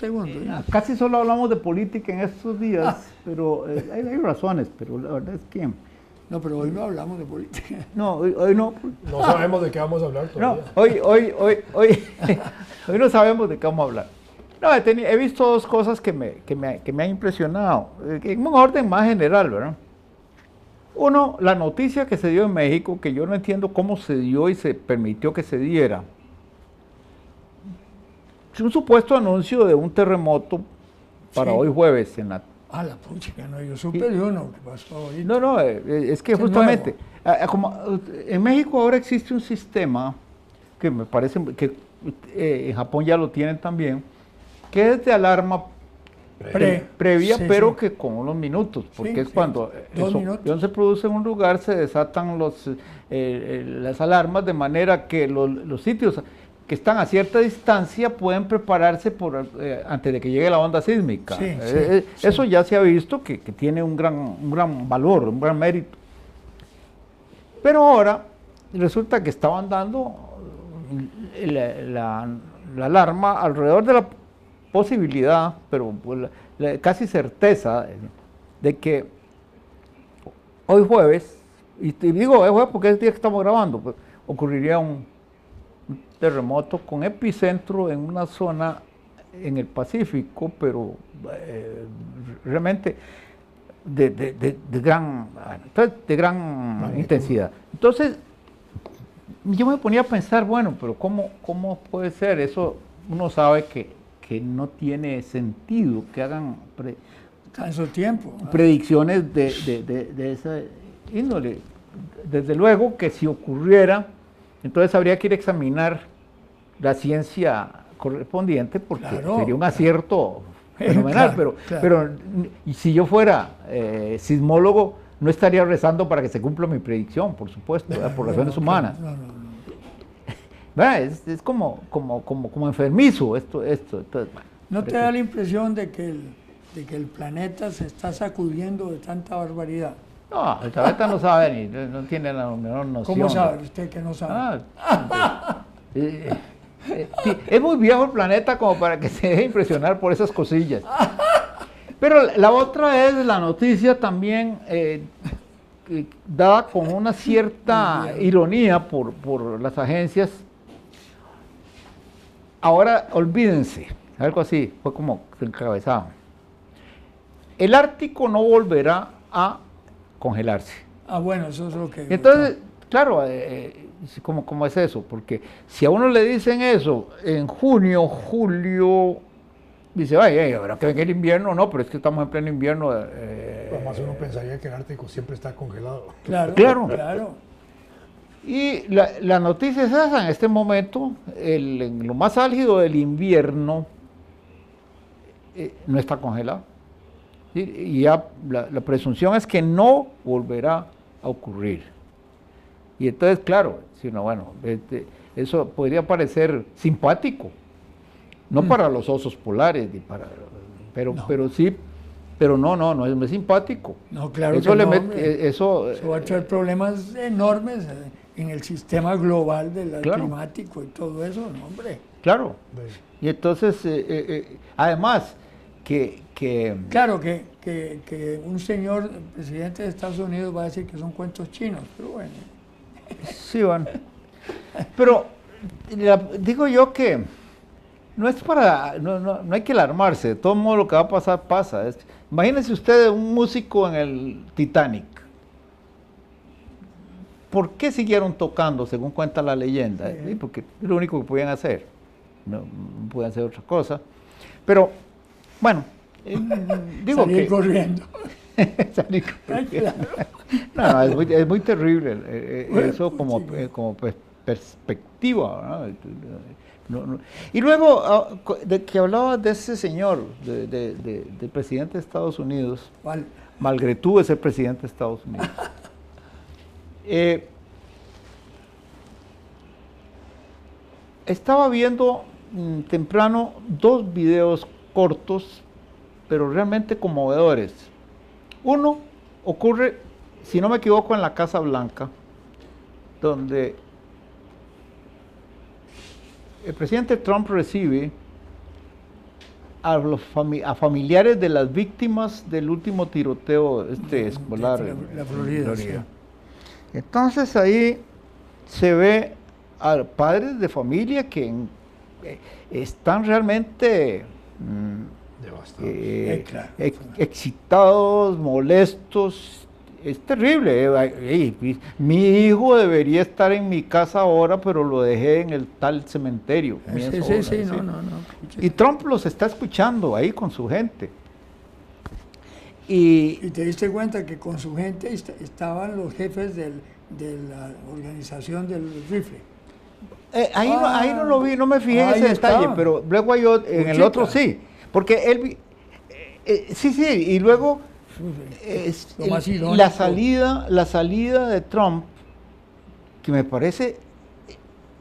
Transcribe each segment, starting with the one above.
segundos. Casi solo hablamos de política en estos días, pero hay razones, pero la verdad es que... No, pero hoy no hablamos de política. No, hoy no. No sabemos de qué vamos a hablar todavía. No, hoy no sabemos de qué vamos a hablar. No, he visto dos cosas que me han impresionado, en un orden más general, ¿verdad? Uno, la noticia que se dio en México, que yo no entiendo cómo se dio y se permitió que se diera. Es un supuesto anuncio de un terremoto para hoy jueves en la... La pucha, no, yo supe de uno que pasó ahorita. No, es que justamente, como en México ahora existe un sistema que me parece que en Japón ya lo tienen también, que es de alarma previa, sí, pero sí, que con unos minutos, porque sí, es cuando se produce en un lugar, se desatan las alarmas, de manera que los sitios que están a cierta distancia pueden prepararse antes de que llegue la onda sísmica. Sí, eso ya se ha visto que tiene un gran valor, un gran mérito. Pero ahora resulta que estaban dando la alarma alrededor de la posibilidad, pero casi certeza, de que hoy jueves, y digo hoy jueves porque es el día que estamos grabando, pues, ocurriría un terremoto con epicentro en una zona en el Pacífico, pero realmente de gran intensidad. Entonces, yo me ponía a pensar, bueno, pero ¿cómo puede ser? Eso uno sabe que no tiene sentido que hagan predicciones de esa índole. Desde luego que si ocurriera, entonces habría que ir a examinar la ciencia correspondiente, porque sería un acierto fenomenal, pero y si yo fuera sismólogo, no estaría rezando para que se cumpla mi predicción, por supuesto, por razones humanas. Es como enfermizo esto. Entonces, ¿No te da la impresión de que el planeta se está sacudiendo de tanta barbaridad? No, el planeta no sabe no tiene la menor noción. ¿Cómo sabe usted que no sabe? Sí, es muy viejo el planeta como para que se deje impresionar por esas cosillas. Pero la otra es la noticia también dada con una cierta ironía por las agencias. Ahora olvídense, algo así, fue como se encabezaban. El Ártico no volverá a congelarse. Bueno, eso es lo que... Entonces, claro, ¿cómo es eso? Porque si a uno le dicen eso en junio, julio, dice, ay, ahora que venga el invierno, no, pero es que estamos en pleno invierno. Además uno pensaría que el Ártico siempre está congelado. Claro. Y la noticia es esa, en este momento, en lo más álgido del invierno, no está congelado. Y ya la presunción es que no volverá a ocurrir. Y entonces, claro, eso podría parecer simpático, no para los osos polares, pero sí, pero no es simpático. No, claro eso que eso va a traer problemas enormes en el sistema global del climático y todo eso, ¿no, hombre? Claro. Y entonces, además, Claro que un señor presidente de Estados Unidos va a decir que son cuentos chinos, pero bueno. Sí, bueno. Pero digo yo que no es no hay que alarmarse, de todo modo lo que va a pasar, pasa. Imagínense usted un músico en el Titanic. ¿Por qué siguieron tocando, según cuenta la leyenda? Sí. Porque es lo único que podían hacer. No podían hacer otra cosa. Pero, bueno, digo salir corriendo. Salir corriendo. No, es muy terrible eso como perspectiva, ¿no? Y luego, de que hablaba de ese señor, del presidente de Estados Unidos, Malgré tú es el presidente de Estados Unidos. Estaba viendo temprano dos videos cortos, pero realmente conmovedores. Uno ocurre, si no me equivoco, en la Casa Blanca, donde el presidente Trump recibe a familiares de las víctimas del último tiroteo escolar La Florida. Sí. Entonces ahí se ve a padres de familia que están realmente excitados, molestos. Es terrible. Mi hijo debería estar en mi casa ahora, pero lo dejé en el tal cementerio. Sí, no. Y Trump los está escuchando ahí con su gente. Y te diste cuenta que con su gente estaban los jefes de la organización del rifle. Ahí no lo vi, no me fijé en ese detalle, pero luego yo en el otro sí. Porque él... sí, y luego... la salida de Trump, que me parece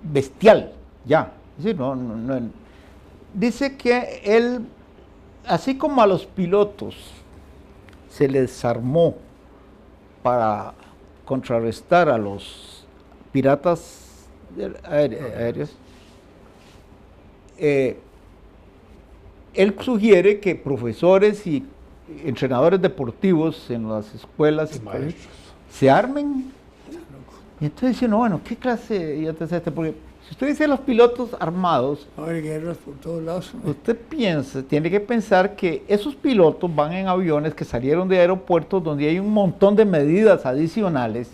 bestial, ya. Sí, dice que él, así como a los pilotos se les armó para contrarrestar a los piratas aéreos, él sugiere que profesores y entrenadores deportivos en las escuelas se armen. Y entonces dice, no, bueno, ¿qué clase? Porque si usted dice los pilotos armados, hay guerras por todos lados. Usted tiene que pensar que esos pilotos van en aviones que salieron de aeropuertos donde hay un montón de medidas adicionales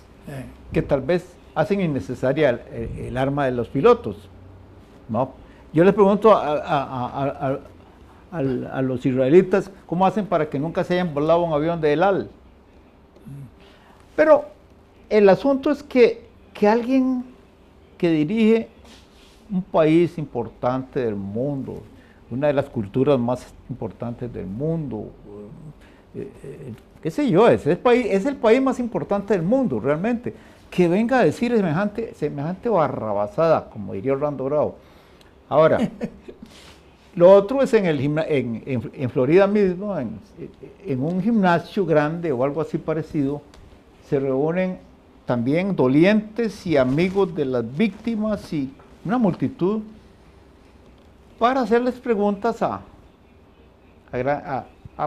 que tal vez hacen innecesaria el arma de los pilotos, ¿no? Yo les pregunto a los israelitas cómo hacen para que nunca se hayan volado un avión de El Al. Pero el asunto es que alguien que dirige un país importante del mundo, una de las culturas más importantes del mundo, qué sé yo, es el país más importante del mundo realmente, que venga a decir semejante barrabasada, como diría Orlando Bravo. Ahora, lo otro es en Florida mismo, en un gimnasio grande o algo así parecido, se reúnen también dolientes y amigos de las víctimas y una multitud para hacerles preguntas a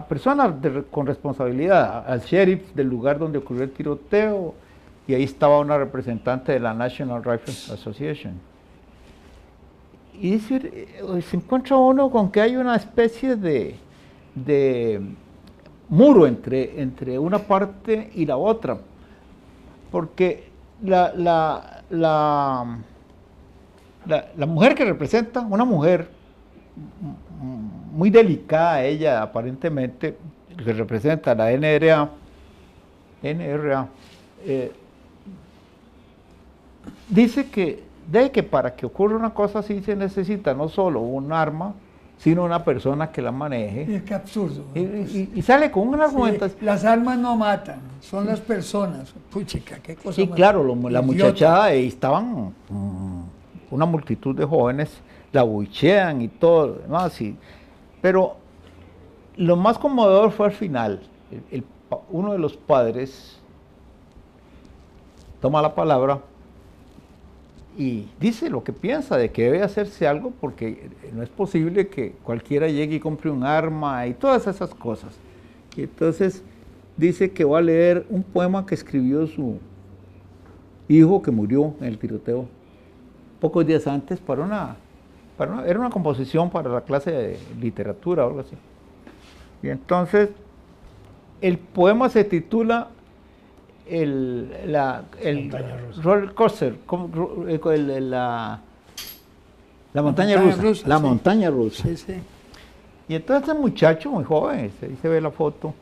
personas con responsabilidad, al sheriff del lugar donde ocurrió el tiroteo, y ahí estaba una representante de la National Rifle Association. Y dice, se encuentra uno con que hay una especie de muro entre una parte y la otra, porque la mujer que representa, una mujer muy delicada, ella aparentemente, que representa la NRA, dice que para que ocurra una cosa así se necesita no solo un arma, sino una persona que la maneje. Es que absurdo. Y sale con una argumentación. Las armas no matan, son las personas. Puchica, qué cosa Sí, más claro, la idiota. muchachada, y estaban una multitud de jóvenes, la buchean y todo lo demás. Pero lo más conmovedor fue al final. Uno de los padres toma la palabra y dice lo que piensa de que debe hacerse algo porque no es posible que cualquiera llegue y compre un arma y todas esas cosas. Y entonces dice que va a leer un poema que escribió su hijo que murió en el tiroteo pocos días antes era una composición para la clase de literatura o algo así. Y entonces el poema se titula el roller coaster, la montaña rusa. La montaña rusa. Sí, sí. Y entonces el muchacho muy joven, ahí se ve la foto,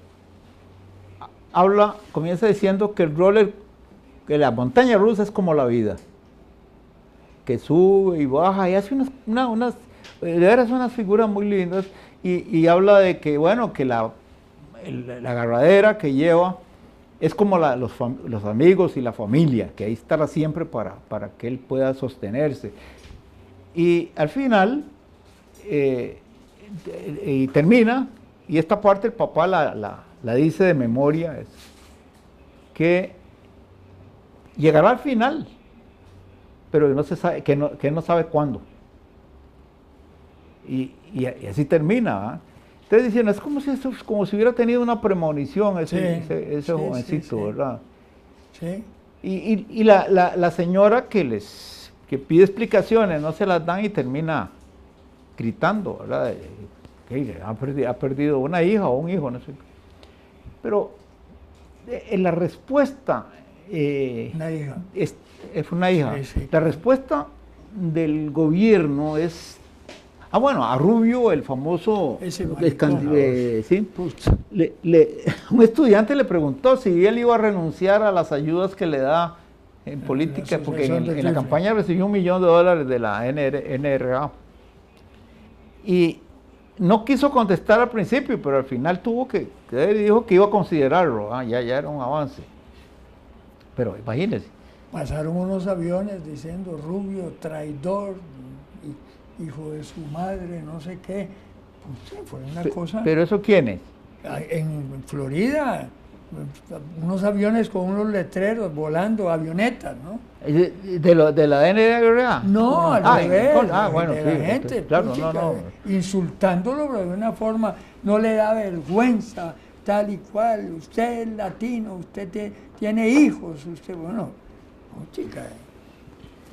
comienza diciendo que que la montaña rusa es como la vida, que sube y baja y hace unas figuras muy lindas y habla de que, bueno, que la agarradera que lleva es como los amigos y la familia, que ahí estará siempre para que él pueda sostenerse. Y al final, y termina, y esta parte el papá la dice de memoria, es que llegará al final, pero no se sabe, que no sabe cuándo. Y así termina, ¿eh? Entonces diciendo, es como si hubiera tenido una premonición ese jovencito, ¿verdad? Sí. Y la señora que pide explicaciones, no se las dan y termina gritando, ¿verdad? Que ha perdido una hija o un hijo, no sé. Pero en la respuesta... una hija. Es una hija. Sí. La respuesta del gobierno es... bueno, a Rubio, el famoso... ¿sí? Un estudiante le preguntó si él iba a renunciar a las ayudas que le da en política, porque en la campaña recibió $1 millón de la NRA. Y no quiso contestar al principio, pero al final dijo que iba a considerarlo. Ya era un avance. Pero imagínense. Pasaron unos aviones diciendo Rubio, traidor, hijo de su madre, no sé qué. Pues, fue una cosa... ¿Pero eso quién es? En Florida, unos aviones con unos letreros volando, avionetas, ¿no? ¿De la NRA? No, al revés, bueno, de sí, la gente, claro, chica, no. Insultándolo pero de una forma, no le da vergüenza, tal y cual, usted es latino, usted tiene hijos, usted, bueno, no, chica.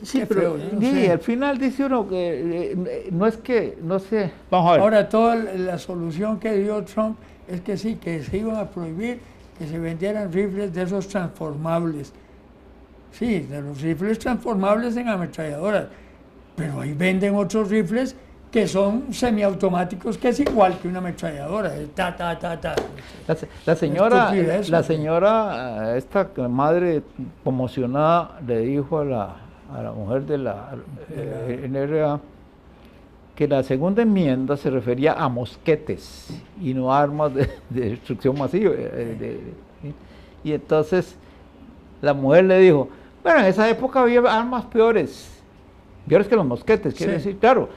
Sí, pero al final dice uno que no es que, no sé, vamos a ver. Ahora, toda la solución que dio Trump es que sí, que se iban a prohibir que se vendieran rifles de esos transformables. Sí, de los rifles transformables en ametralladoras, pero ahí venden otros rifles que son semiautomáticos, que es igual que una ametralladora, ta. La señora, esta madre conmocionada, le dijo a la mujer de la NRA que la segunda enmienda se refería a mosquetes y no a armas de destrucción masiva. Y entonces la mujer le dijo, bueno, en esa época había armas peores que los mosquetes, quiere decir, claro.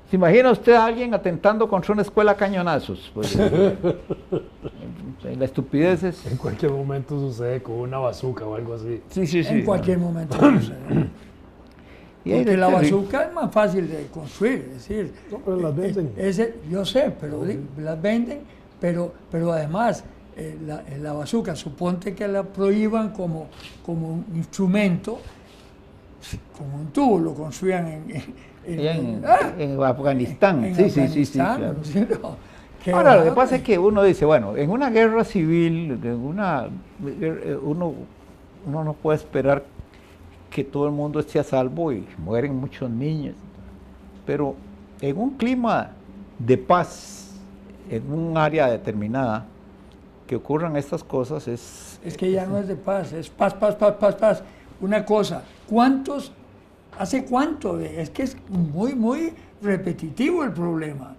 ¿Se imagina usted a alguien atentando contra una escuela a cañonazos? Pues, la estupidez es... En cualquier momento sucede con una bazooka o algo así. Sí. En cualquier momento sucede. Porque la bazooka es más fácil de construir, es decir... No, pero las venden. Yo sé, pero las venden, pero además la bazooka, suponte que la prohíban como un instrumento, como un tubo, lo construyan en Afganistán. Sí, claro. Ahora, lo que pasa es que uno dice, bueno, en una guerra civil, uno no puede esperar que todo el mundo esté a salvo y mueren muchos niños. Pero en un clima de paz, en un área determinada, que ocurran estas cosas es... Es que ya no es de paz, es paz. Una cosa, ¿hace cuánto? Es que es muy repetitivo el problema.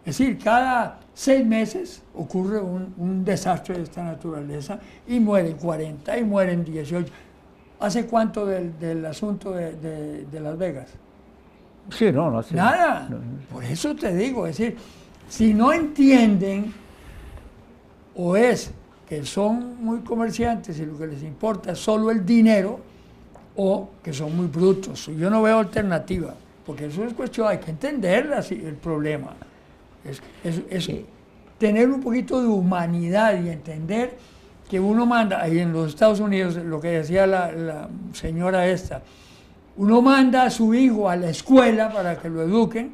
Es decir, cada 6 meses ocurre un desastre de esta naturaleza y mueren 40 y mueren 18. ¿Hace cuánto del asunto de Las Vegas? Sí, no sé. Nada. Por eso te digo, es decir, si no entienden o es que son muy comerciantes y lo que les importa es solo el dinero, o que son muy brutos. Yo no veo alternativa, porque eso es cuestión, hay que entender el problema. Es tener un poquito de humanidad y entender que uno manda, ahí en los Estados Unidos, lo que decía la señora esta, uno manda a su hijo a la escuela para que lo eduquen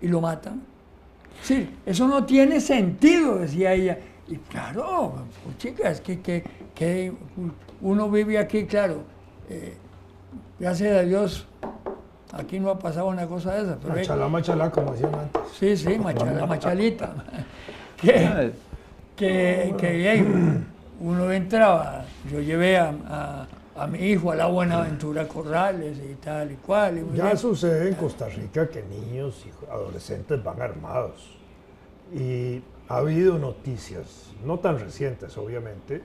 y lo matan. Sí, eso no tiene sentido, decía ella. Y claro, pues, chicas, que uno vive aquí, claro, gracias a Dios, aquí no ha pasado una cosa de esa. Pero machalá, como decían antes. Sí, machalita. Uno entraba, yo llevé a mi hijo a la Buenaventura Corrales y tal y cual. Ya sucede en Costa Rica que niños y adolescentes van armados. Y ha habido noticias, no tan recientes obviamente,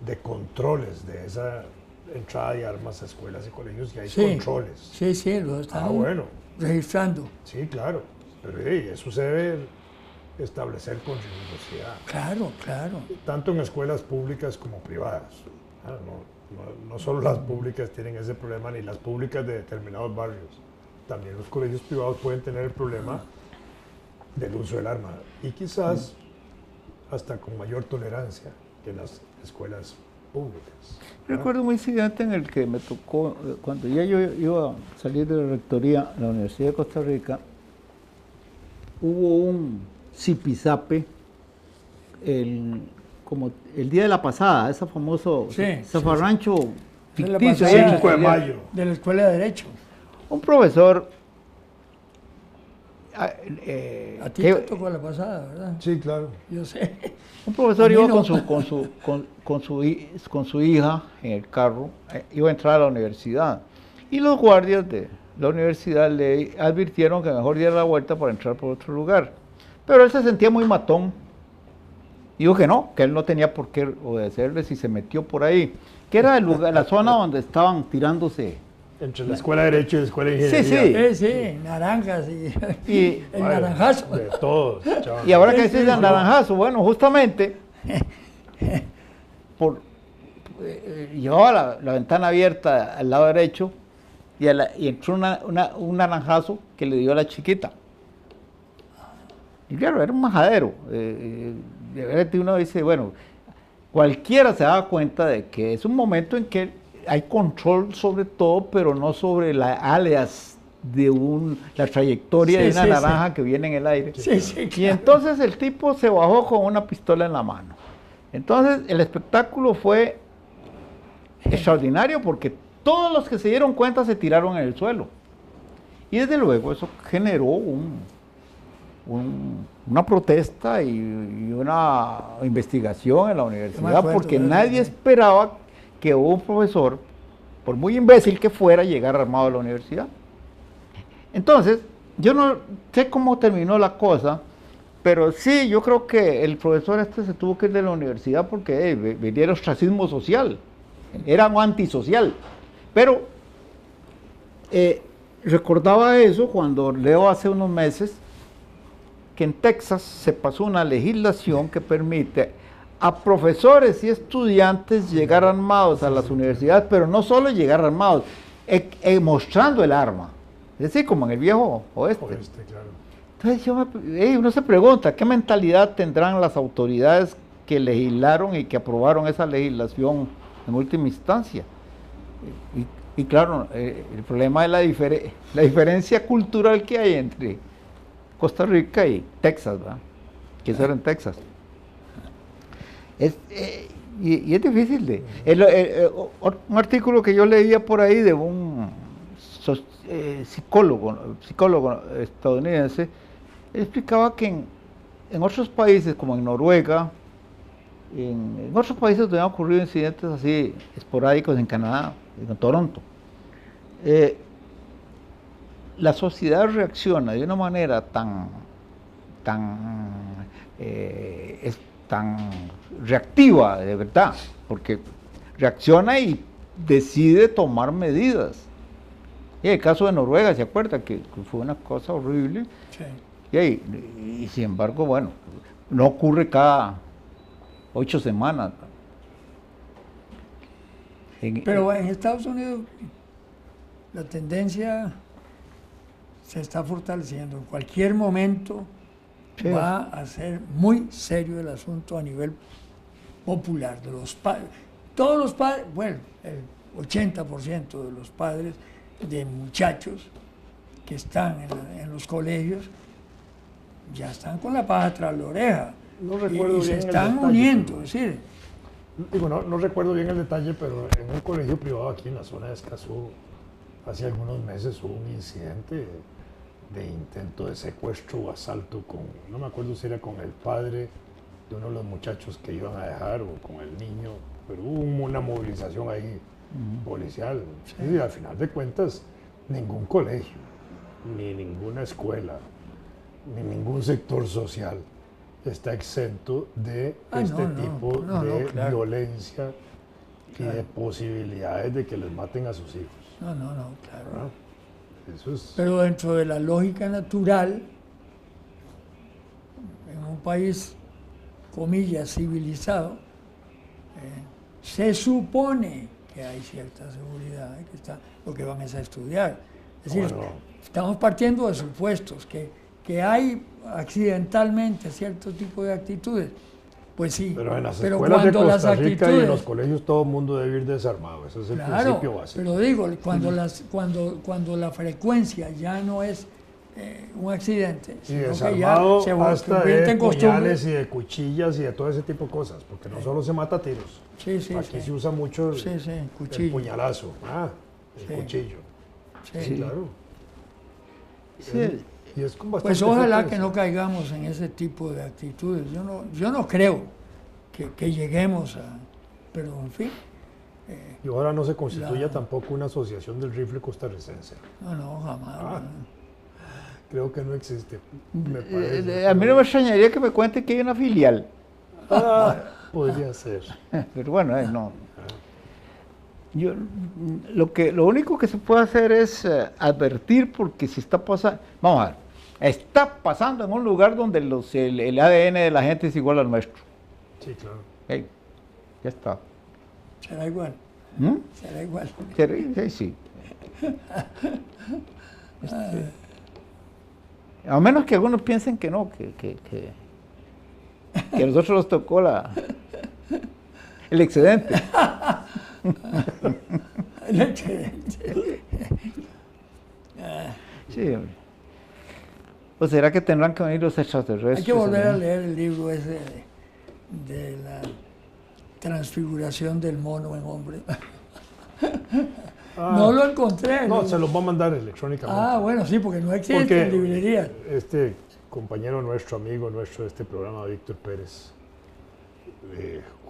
de controles de esa entrada de armas a escuelas y colegios, y hay controles. Sí, lo están registrando. Sí, claro, pero eso se debe establecer con rigurosidad. Claro. Tanto en escuelas públicas como privadas. No solo las públicas tienen ese problema, ni las públicas de determinados barrios. También los colegios privados pueden tener el problema del uso del arma. Y quizás hasta con mayor tolerancia que en las escuelas públicas. Recuerdo un incidente en el que me tocó, cuando ya yo iba a salir de la rectoría de la Universidad de Costa Rica, hubo un zipizape como el día de la pasada, ese famoso zafarrancho ficticio. El 5 de mayo. De la Escuela de Derecho. Un profesor... A ti te tocó la pasada, ¿verdad? Sí, claro. Yo sé. Un profesor iba no. con su hija en el carro, iba a entrar a la universidad. Y los guardias de la universidad le advirtieron que mejor diera la vuelta para entrar por otro lugar. Pero él se sentía muy matón. Dijo que no, que él no tenía por qué obedecerles y se metió por ahí. Que era el lugar, la zona donde estaban tirándose. Entre la escuela de Derecho y la escuela de Ingeniería. Sí, naranjas Y el naranjazo. De todos. chaval. Y ahora que dices el naranjazo, bueno, justamente llevaba la ventana abierta al lado derecho y entró un naranjazo que le dio a la chiquita. Y claro, era un majadero. De verdad uno dice, bueno, cualquiera se da cuenta de que es un momento en que hay control sobre todo, pero no sobre la alias de la trayectoria de una naranja que viene en el aire. Y entonces el tipo se bajó con una pistola en la mano. Entonces el espectáculo fue extraordinario porque todos los que se dieron cuenta se tiraron en el suelo. Y desde luego eso generó una protesta y una investigación en la universidad porque nadie esperaba que un profesor, por muy imbécil que fuera, llegara armado a la universidad. Entonces, yo no sé cómo terminó la cosa, pero sí, yo creo que el profesor se tuvo que ir de la universidad porque venía el ostracismo social, era un antisocial. Pero recordaba eso cuando leo hace unos meses que en Texas se pasó una legislación que permite a profesores y estudiantes llegar armados a las universidades, pero no solo llegar armados, mostrando el arma. Es decir, como en el viejo oeste. Claro. Entonces uno se pregunta, ¿qué mentalidad tendrán las autoridades que legislaron y que aprobaron esa legislación en última instancia? Y claro, el problema es la diferencia cultural que hay entre Costa Rica y Texas, ¿verdad? Que eso era en Texas. Y es difícil un artículo que yo leía por ahí de un psicólogo estadounidense, él explicaba que en otros países como en Noruega, en otros países donde han ocurrido incidentes así esporádicos, en Canadá, en Toronto, la sociedad reacciona de una manera tan reactiva, de verdad, porque reacciona y decide tomar medidas. Y el caso de Noruega, ¿se acuerda? Que fue una cosa horrible. Sí. Y sin embargo, bueno, no ocurre cada 8 semanas. Pero en Estados Unidos la tendencia se está fortaleciendo. En cualquier momento va a ser muy serio el asunto a nivel popular de los padres. Todos los padres, bueno, el 80% de los padres de muchachos que están en los colegios ya están con la paja tras la oreja. No recuerdo y se bien están detalle, uniendo, pero, es decir. Digo, no recuerdo bien el detalle, pero en un colegio privado aquí en la zona de Escazú, hace algunos meses hubo un incidente de intento de secuestro o asalto no me acuerdo si era con el padre de uno de los muchachos que iban a dejar o con el niño, pero hubo una movilización ahí policial. Sí. Y al final de cuentas, ningún colegio, ni ninguna escuela, ni ningún sector social está exento de tipo de violencia y de posibilidades de que les maten a sus hijos. Claro. ¿Verdad? Eso es... Pero dentro de la lógica natural, en un país, comillas, civilizado, se supone que hay cierta seguridad, que está, lo que van es a estudiar. Es decir, estamos partiendo de supuestos que hay accidentalmente cierto tipo de actitudes. Pues sí, Pero en las pero escuelas de cuando las Costa Rica y en actitudes, los colegios todo el mundo debe ir desarmado. Ese es el claro, principio básico. pero digo, cuando la frecuencia ya no es un accidente, Y sino que desarmado ya se hasta convierte de en costumbre. puñales y de cuchillas y de todo ese tipo de cosas, porque no solo se mata a tiros. Sí, sí, Aquí sí. se usa mucho el, Sí, sí, el cuchillo. puñalazo, el Sí. cuchillo. Sí. Sí, claro. Sí. Y es con bastante Pues ojalá que frecuencia. no caigamos en ese tipo de actitudes. Yo no creo que lleguemos a... Pero en fin, Y ahora no se constituya La- tampoco una asociación del rifle costarricense. no, jamás. Ah. no. Creo que no existe. Me parece. A mí no me extrañaría que me cuente que hay una filial. Podría ser. Pero bueno, no. Lo único que se puede hacer es advertir, porque si está pasando, vamos a ver, está pasando en un lugar donde el ADN de la gente es igual al nuestro. Sí, claro. Hey, ya está. Será igual, ¿Mm? será igual. Sí, sí. A menos que algunos piensen que no, que a nosotros nos tocó el excedente. El excedente. Sí, hombre. ¿O será que tendrán que venir los extraterrestres? Hay que volver a ¿no? leer el libro ese de la transfiguración del mono en hombre. No lo encontré. No, se los va a mandar electrónicamente. Ah, bueno, sí, porque no existe Porque en librerías. este compañero nuestro, amigo nuestro de este programa, Víctor Pérez,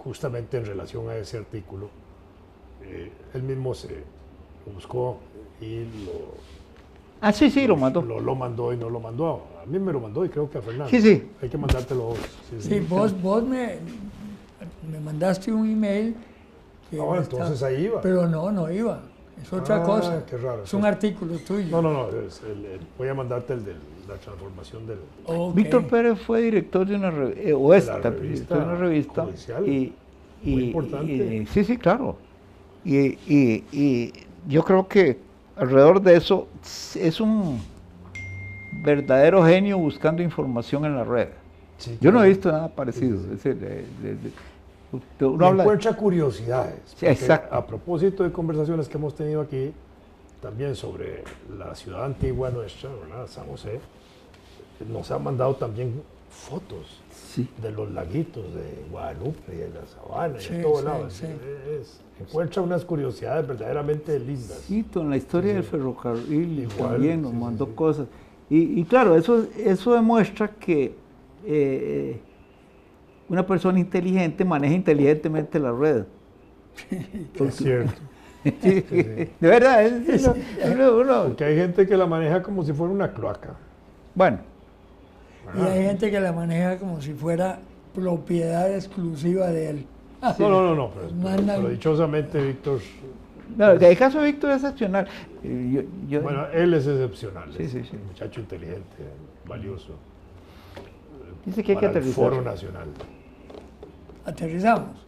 justamente en relación a ese artículo, él mismo se lo buscó y Ah, sí, lo mandó. lo mandó y no lo mandó. A mí me lo mandó y creo que a Fernando. Sí. Hay que mandártelo vos. Sí, vos me mandaste un email. Que bueno, entonces ahí iba. Pero no iba. Es otra cosa. Qué raro. Es un artículo tuyo. No, voy a mandarte el de la transformación del... Ok. Víctor Pérez fue director de una revista revista judicial. y Muy importante. sí, claro. Y yo creo que alrededor de eso es un verdadero genio buscando información en la red. Sí, Yo no he claro. visto nada parecido. Sí, Es decir, Y uno habla encuentra curiosidades. Sí, porque exacto. A propósito de conversaciones que hemos tenido aquí, también sobre la ciudad antigua nuestra, ¿verdad? San José, nos han mandado también fotos sí. de los laguitos de Guadalupe, de la sabana, y Sí, de todo sí, lado. sí. Encuentra unas curiosidades verdaderamente lindas. Tito, en la historia del ferrocarril Igual, también nos sí, mandó sí. cosas. Y claro, eso demuestra que una persona inteligente maneja inteligentemente la red. Es cierto. Sí, de verdad, uno- Porque hay gente que la maneja como si fuera una cloaca. bueno, Y hay gente que la maneja como si fuera propiedad exclusiva de él. No, Mandan- pero dichosamente Víctor, no, el caso de Víctor es excepcional. bueno, él es excepcional, Sí, es sí, sí. un muchacho inteligente, valioso. Dice que hay que Para el aterrizar. Foro Nacional. Aterrizamos.